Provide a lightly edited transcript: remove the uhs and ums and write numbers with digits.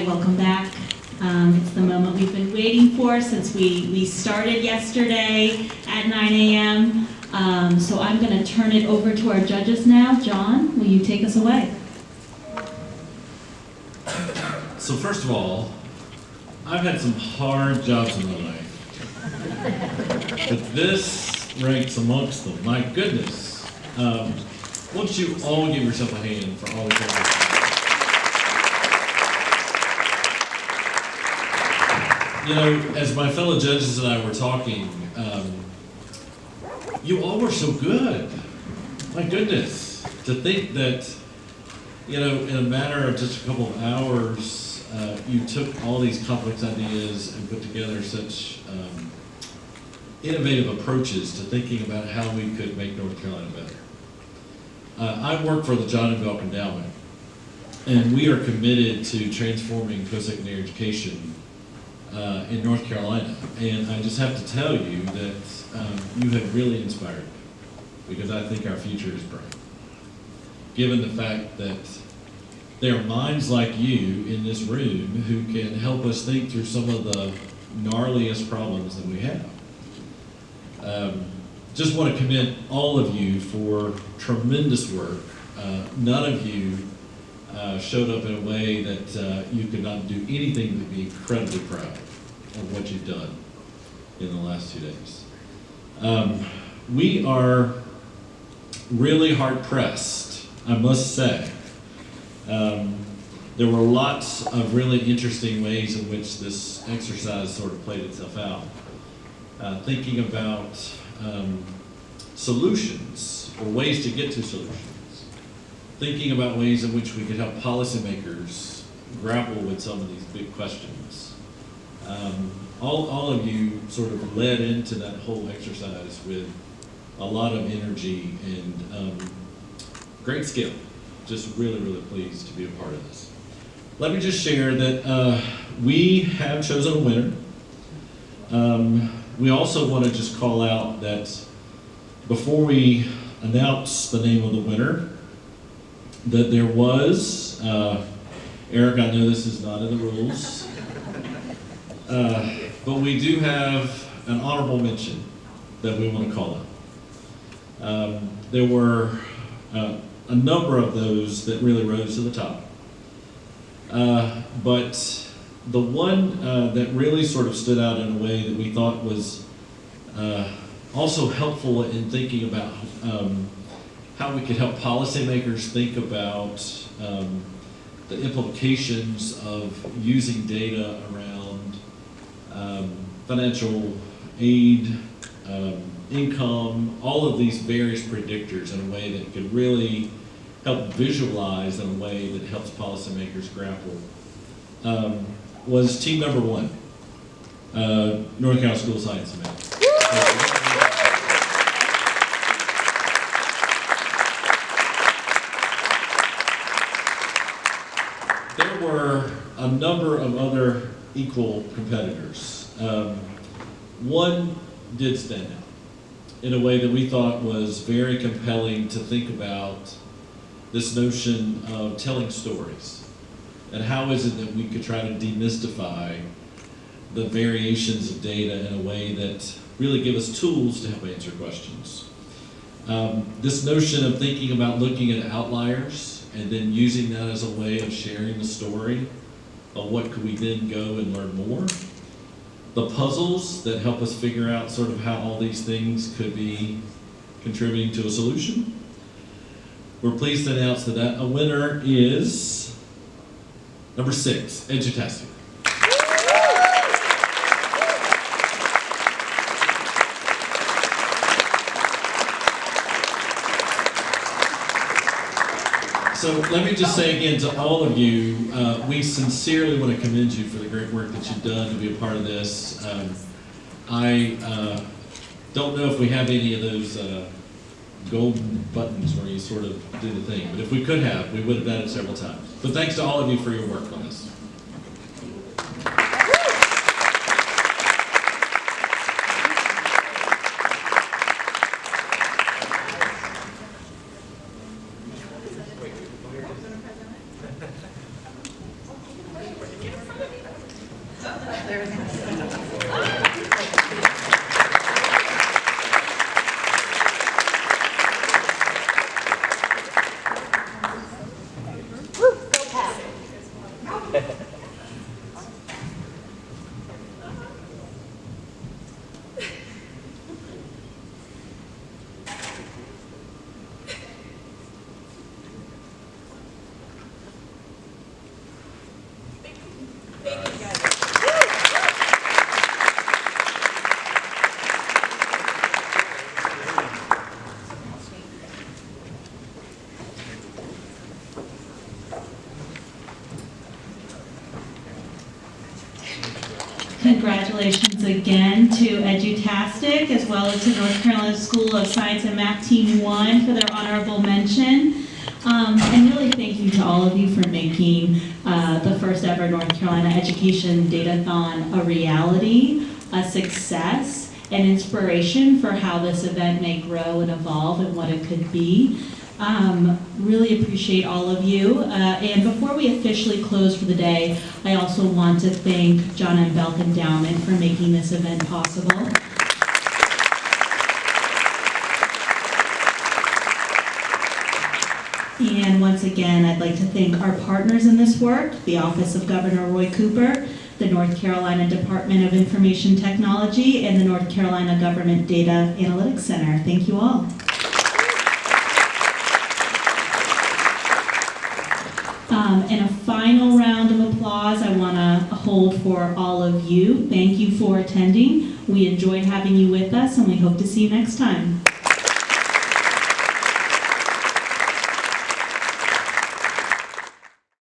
Hi, welcome back. It's the moment we've been waiting for since we started yesterday at 9 a.m. So I'm going to turn it over to our judges now. John, will you take us away? So first of all, I've had some hard jobs in my life, but this ranks amongst them. My goodness. Won't you all give yourself a hand for all the work? You know, as my fellow judges and I were talking, you all were so good. My goodness. To think that, you know, in a matter of just a couple of hours, you took all these complex ideas and put together such innovative approaches to thinking about how we could make North Carolina better. I work for the John and Belk Endowment, and we are committed to transforming post-secondary education in North Carolina. And I just have to tell you that you have really inspired me, because I think our future is bright. Given the fact that there are minds like you in this room who can help us think through some of the gnarliest problems that we have. Just want to commend all of you for tremendous work. None of you showed up in a way that you could not do anything but be incredibly proud of what you've done in the last 2 days. We are really hard pressed, I must say. There were lots of really interesting ways in which this exercise sort of played itself out. Thinking about solutions or ways to get to solutions. Thinking about ways in which we could help policymakers grapple with some of these big questions. All of you sort of led into that whole exercise with a lot of energy and great skill. Just really, really pleased to be a part of this. Let me just share that we have chosen a winner. We also want to just call out that before we announce the name of the winner, that there was, Eric, I know this is not in the rules, but we do have an honorable mention that we want to call out. There were a number of those that really rose to the top. But the one that really sort of stood out in a way that we thought was also helpful in thinking about how we could help policymakers think about the implications of using data around financial aid, income, all of these various predictors in a way that could really help visualize in a way that helps policymakers grapple, was team number one, North Carolina School Science Summit. There were a number of other equal competitors. One did stand out in a way that we thought was very compelling to think about this notion of telling stories. And how is it that we could try to demystify the variations of data in a way that really give us tools to help answer questions. This notion of thinking about looking at outliers and then using that as a way of sharing the story of what could we then go and learn more. The puzzles that help us figure out sort of how all these things could be contributing to a solution. We're pleased to announce that a winner is number 6, Edutastic. So let me just say again to all of you, we sincerely want to commend you for the great work that you've done to be a part of this. I don't know if we have any of those golden buttons where you sort of do the thing, but if we could have, we would have done it several times. But thanks to all of you for your work on this. Congratulations again to Edutastic, as well as to North Carolina School of Science and Math Team 1 for their honorable mention. And really thank you to all of you for making the first ever North Carolina Education Datathon a reality, a success, and inspiration for how this event may grow and evolve and what it could be. Really appreciate all of you. And before we officially close for the day, I also want to thank John M. Belk Endowment for making this event possible. And once again, I'd like to thank our partners in this work, the Office of Governor Roy Cooper, the North Carolina Department of Information Technology, and the North Carolina Government Data Analytics Center. Thank you all. And a final round of applause I want to hold for all of you. Thank you for attending. We enjoyed having you with us, and we hope to see you next time.